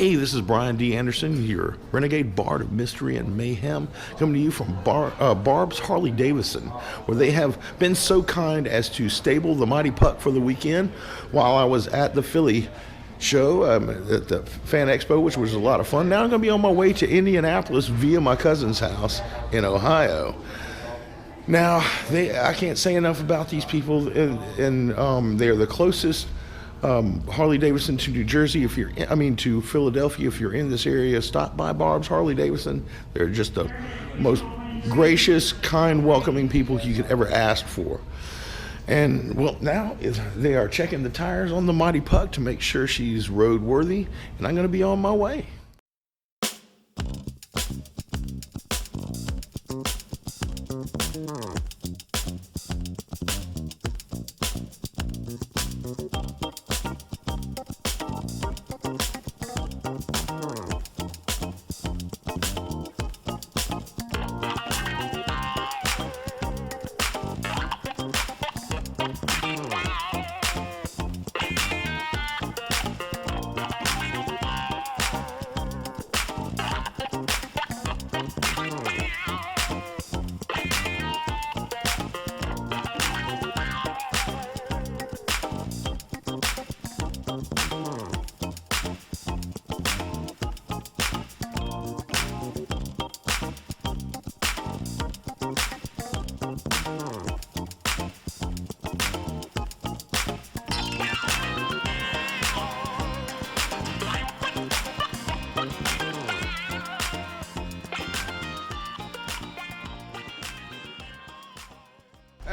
Hey, this is Brian D. Anderson, your Renegade Bard of Mystery and Mayhem, coming to you from Barb's Harley Davidson, where they have been so kind as to stable the Mighty Puck for the weekend while I was at the Philly show at the Fan Expo, which was a lot of fun. Now I'm going to be on my way to Indianapolis via my cousin's house in Ohio. Now, I can't say enough about these people, and they're the closest Harley Davidson to New Jersey. To Philadelphia. If you're in this area, stop by Barb's Harley Davidson. They're just the most gracious, kind, welcoming people you could ever ask for. And well, now they are checking the tires on the Mighty Puck to make sure she's roadworthy, and I'm going to be on my way.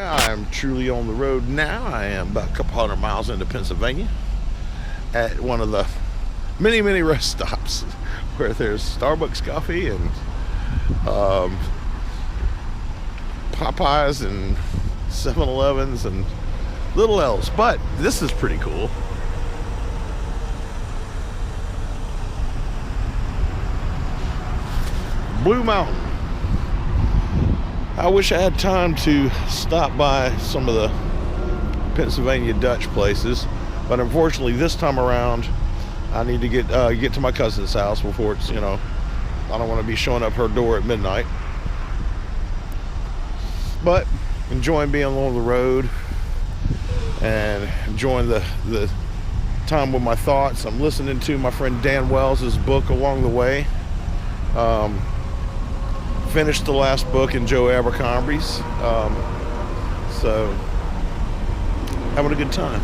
I'm truly on the road now. I am about a couple hundred miles into Pennsylvania at one of the many, many rest stops where there's Starbucks coffee and Popeyes and 7-Elevens and little else. But this is pretty cool. Blue Mountain. I wish I had time to stop by some of the Pennsylvania Dutch places, but unfortunately this time around I need to get to my cousin's house before it's, I don't want to be showing up her door at midnight. But enjoying being along the road and enjoying the time with my thoughts. I'm listening to my friend Dan Wells' book along the way. Finished the last book in Joe Abercrombie's, so having a good time.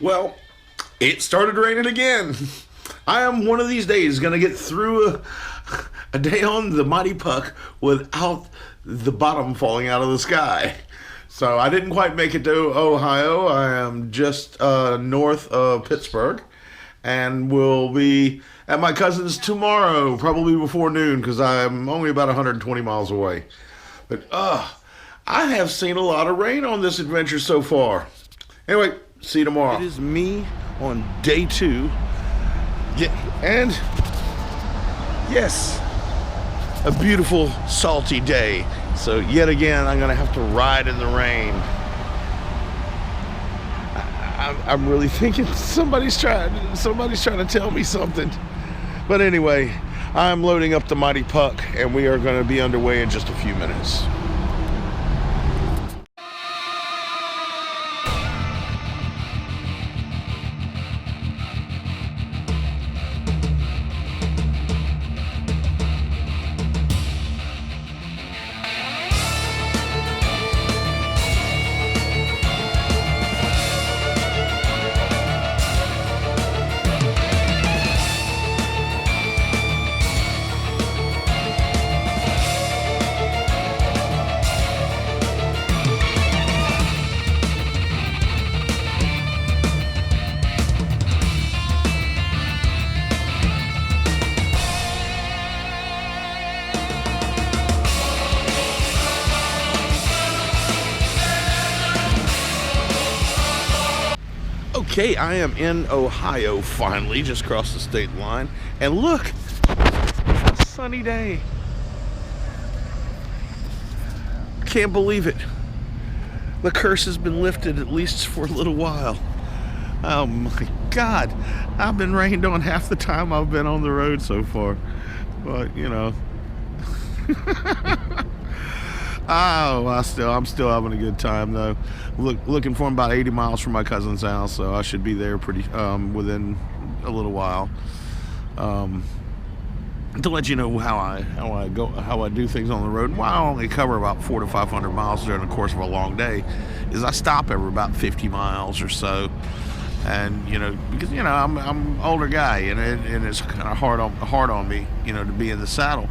Well, it started raining again. I am one of these days going to get through a day on the Mighty Puck without the bottom falling out of the sky. So I didn't quite make it to Ohio. I am just north of Pittsburgh and will be at my cousin's tomorrow, probably before noon, because I'm only about 120 miles away. But I have seen a lot of rain on this adventure so far. Anyway, see you tomorrow. It is me on day 2. Yeah, and yes, a beautiful salty day. So yet again, I'm gonna have to ride in the rain. I'm really thinking somebody's trying to tell me something. But anyway, I'm loading up the Mighty Puck, and we are going to be underway in just a few minutes. Okay, I am in Ohio finally, just across the state line. And look, it's a sunny day. Can't believe it. The curse has been lifted, at least for a little while. Oh my God, I've been rained on half the time I've been on the road so far. But, you know. Oh, I'm still having a good time though. Looking for about 80 miles from my cousin's house, so I should be there pretty within a little while. To let you know how I do things on the road. While I only cover about 400 to 500 miles during the course of a long day, is I stop every about 50 miles or so. And you know, because you know I'm an older guy, and it's kind of hard on me, you know, to be in the saddle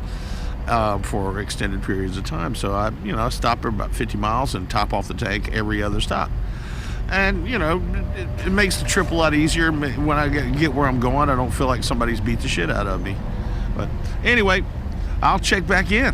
for extended periods of time. So I stop every about 50 miles and top off the tank every other stop. And you know, it makes the trip a lot easier. When I get where I'm going, I don't feel like somebody's beat the shit out of me. But anyway, I'll check back in.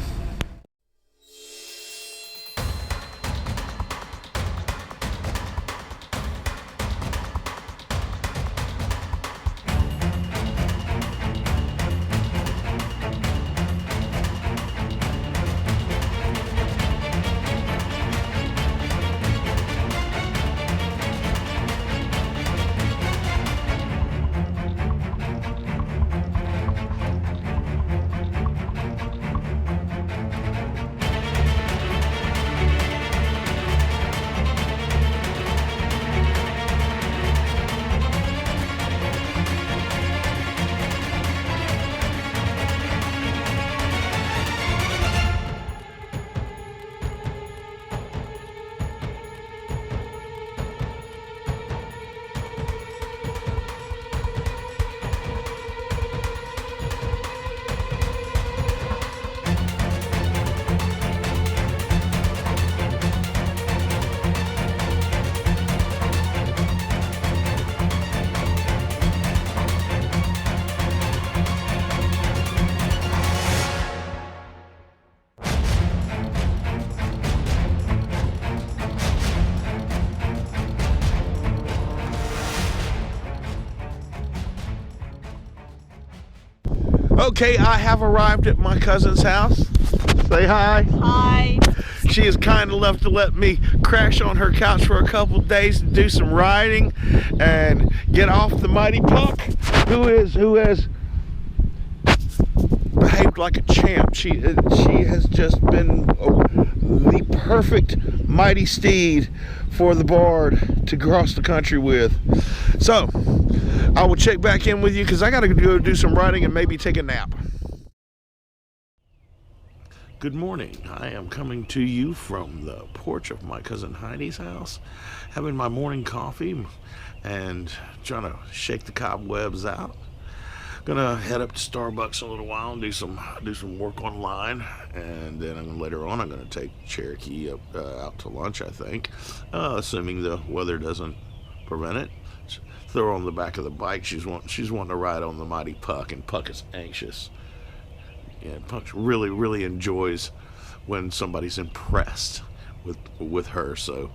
Okay, I have arrived at my cousin's house. Say hi. Hi. She is kind enough to let me crash on her couch for a couple of days to do some riding and get off the Mighty Puck, who has behaved like a champ. She has just been the perfect mighty steed for the Barb to cross the country with. So I will check back in with you because I got to go do some riding and maybe take a nap. Good morning. I am coming to you from the porch of my cousin Heidi's house, having my morning coffee and trying to shake the cobwebs out. Gonna head up to Starbucks in a little while and do some work online, and then later on I'm gonna take Cherokee out to lunch, I think, assuming the weather doesn't prevent it. Throw her on the back of the bike. She's wanting to ride on the Mighty Puck, and Puck is anxious. Yeah, Puck really enjoys when somebody's impressed with her. So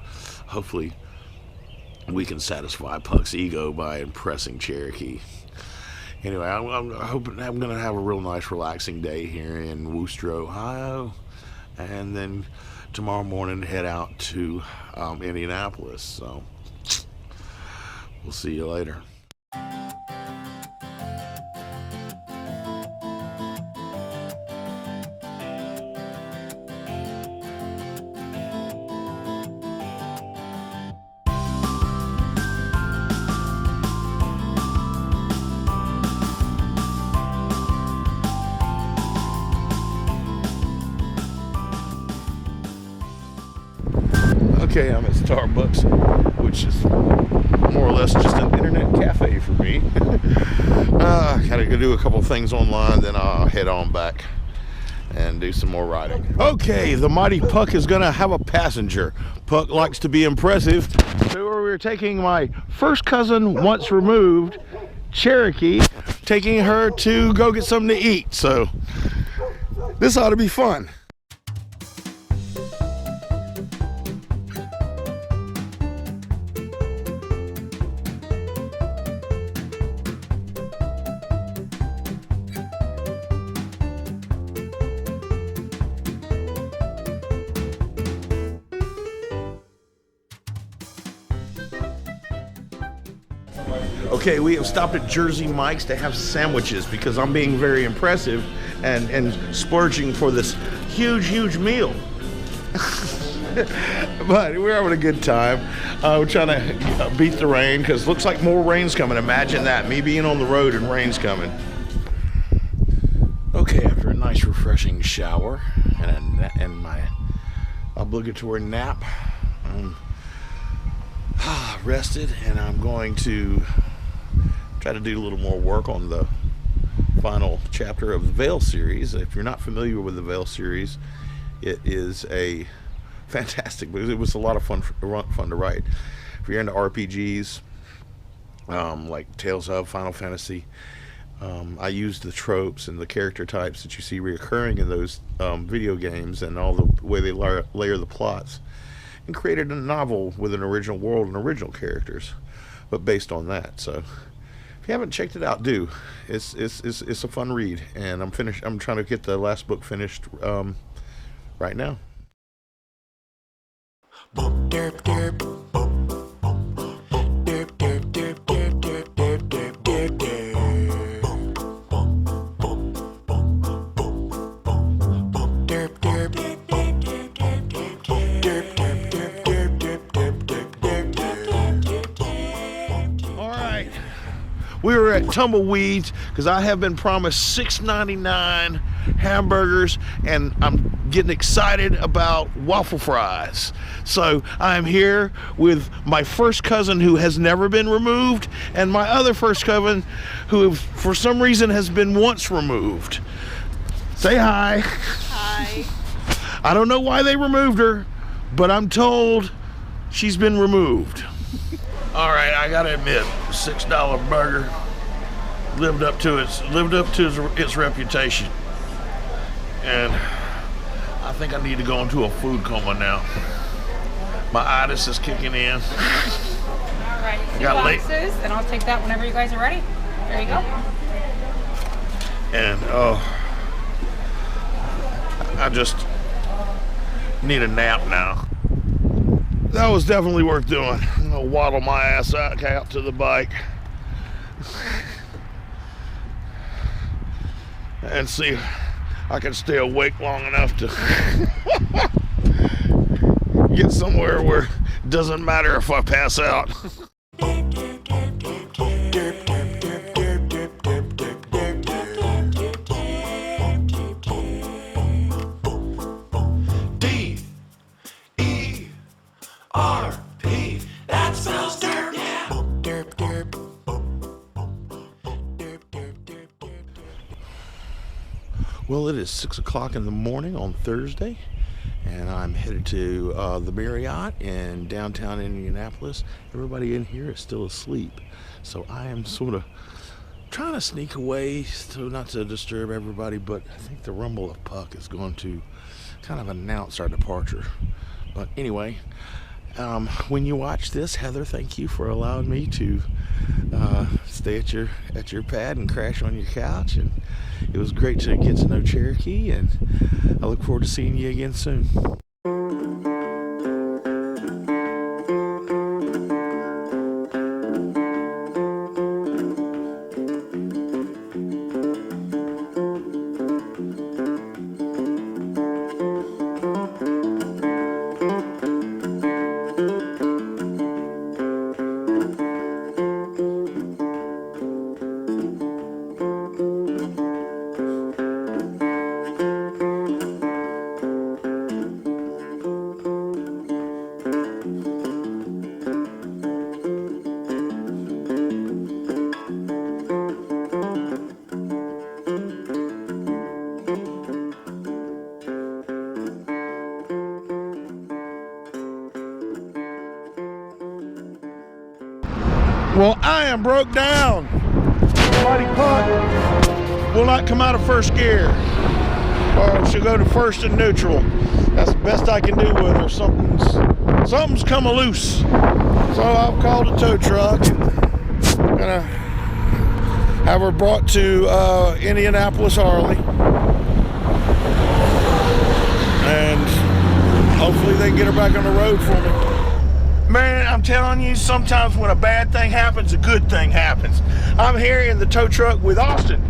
hopefully we can satisfy Puck's ego by impressing Cherokee. Anyway, I'm hoping I'm going to have a real nice, relaxing day here in Wooster, Ohio, and then tomorrow morning head out to Indianapolis. So we'll see you later. Okay, I'm at Starbucks, which is more or less just an internet cafe for me. Gotta go do a couple things online, then I'll head on back and do some more riding. Okay, the mighty Puck is gonna have a passenger. Puck likes to be impressive, so we're taking my first cousin once removed, Cherokee, taking her to go get something to eat. So this ought to be fun. Okay, we have stopped at Jersey Mike's to have sandwiches because I'm being very impressive and splurging for this huge meal. But we're having a good time. We're trying to beat the rain because it looks like more rain's coming. Imagine that, me being on the road and rain's coming. Okay, after a nice refreshing shower and my obligatory nap, I'm rested, and I'm going to try to do a little more work on the final chapter of the Veil series. If you're not familiar with the Veil series, it is a fantastic, it was a lot of fun to write. If you're into RPGs, like Tales of Final Fantasy, I used the tropes and the character types that you see reoccurring in those video games and all the way they layer the plots, and created a novel with an original world and original characters, but based on that. So if you haven't checked it out, do. It's a fun read, and I'm trying to get the last book finished right now. We were at Tumbleweeds because I have been promised $6.99 hamburgers, and I'm getting excited about waffle fries. So I'm here with my first cousin who has never been removed, and my other first cousin who for some reason has been once removed. Say hi. Hi. I don't know why they removed her, but I'm told she's been removed. All right, I gotta admit, $6 burger lived up to its reputation, and I think I need to go into a food coma now. My itis is kicking in. All right, 2 boxes, and I'll take that whenever you guys are ready. There you go. And I just need a nap now. That was definitely worth doing. I'm gonna waddle my ass out to the bike and see if I can stay awake long enough to get somewhere where it doesn't matter if I pass out. Well, it is 6 o'clock in the morning on Thursday, and I'm headed to the Marriott in downtown Indianapolis. Everybody in here is still asleep, so I am sort of trying to sneak away so not to disturb everybody, but I think the rumble of Puck is going to kind of announce our departure. But anyway, When you watch this, Heather, thank you for allowing me to stay at your pad and crash on your couch, and it was great to get to know Cherokee, and I look forward to seeing you again soon. Well, I am broke down. Mighty Puck will not come out of first gear, or she'll go to first and neutral. That's the best I can do with her. Something's come loose. So I've called a tow truck and gonna have her brought to Indianapolis, Harley, and hopefully they can get her back on the road for me. Man, I'm telling you, sometimes when a bad thing happens, a good thing happens. I'm here in the tow truck with Austin,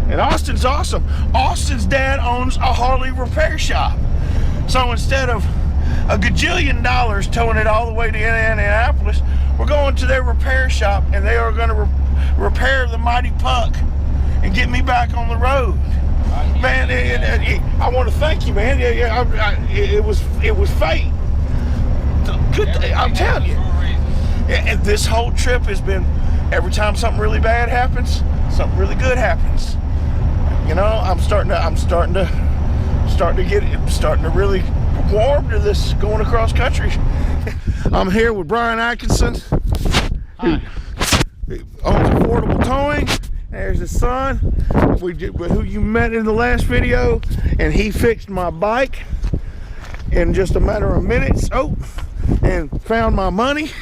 and Austin's awesome. Austin's dad owns a Harley repair shop. So instead of a gajillion dollars towing it all the way to Indianapolis, we're going to their repair shop, and they are going to repair the Mighty Puck and get me back on the road. Man, I want to thank you, man. It was fate. Good day, I'm telling you. And this whole trip has been, every time something really bad happens, something really good happens. You know, I'm starting to really warm to this going across country. I'm here with Brian Atkinson, who owns Affordable Towing. There's his son, who you met in the last video, and he fixed my bike in just a matter of minutes. And found my money.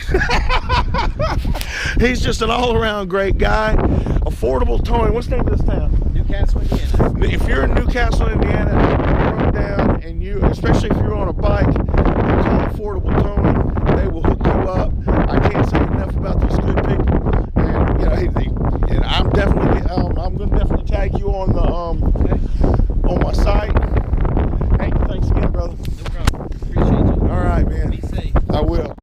He's just an all-around great guy. Affordable Towing. What's the name of this town? Newcastle, Indiana. If you're in Newcastle, Indiana, run down, and especially if you're on a bike, you call Affordable Towing. They will hook you up. I can't say enough about these good people. And and I'm going to definitely tag you on the on my site. Hey, thanks again, brother. No problem. Appreciate you. All right, man. Be safe. I will.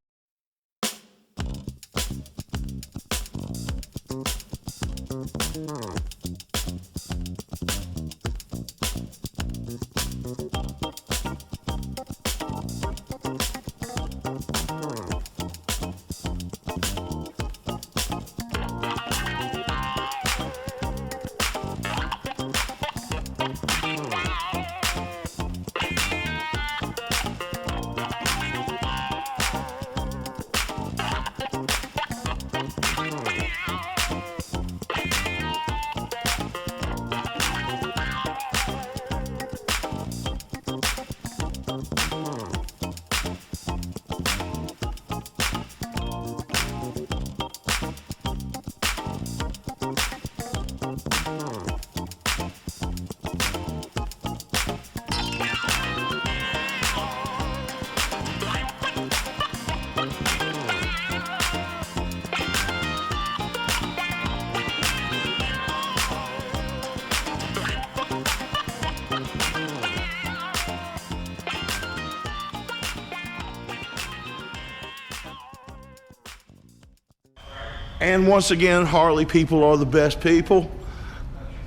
And once again, Harley people are the best people.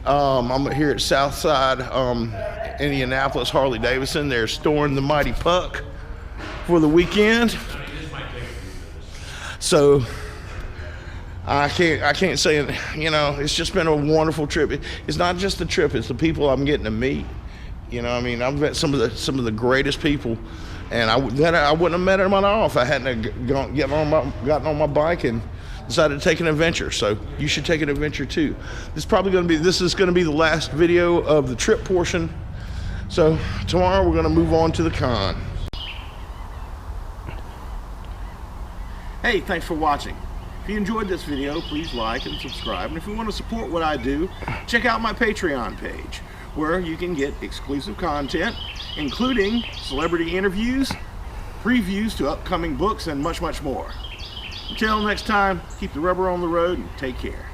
I'm here at Southside, Indianapolis, Harley Davidson. They're storing the Mighty Puck for the weekend. So I can't say it, it's just been a wonderful trip. It's not just the trip, it's the people I'm getting to meet. I've met some of the greatest people, and I wouldn't have met them at all if I hadn't gotten on my bike and decided to take an adventure. So you should take an adventure too. This is going to be the last video of the trip portion. So tomorrow we're going to move on to the con. Hey, thanks for watching. If you enjoyed this video, please like and subscribe. And if you want to support what I do, check out my Patreon page, where you can get exclusive content, including celebrity interviews, previews to upcoming books, and much, much more. Until next time, keep the rubber on the road and take care.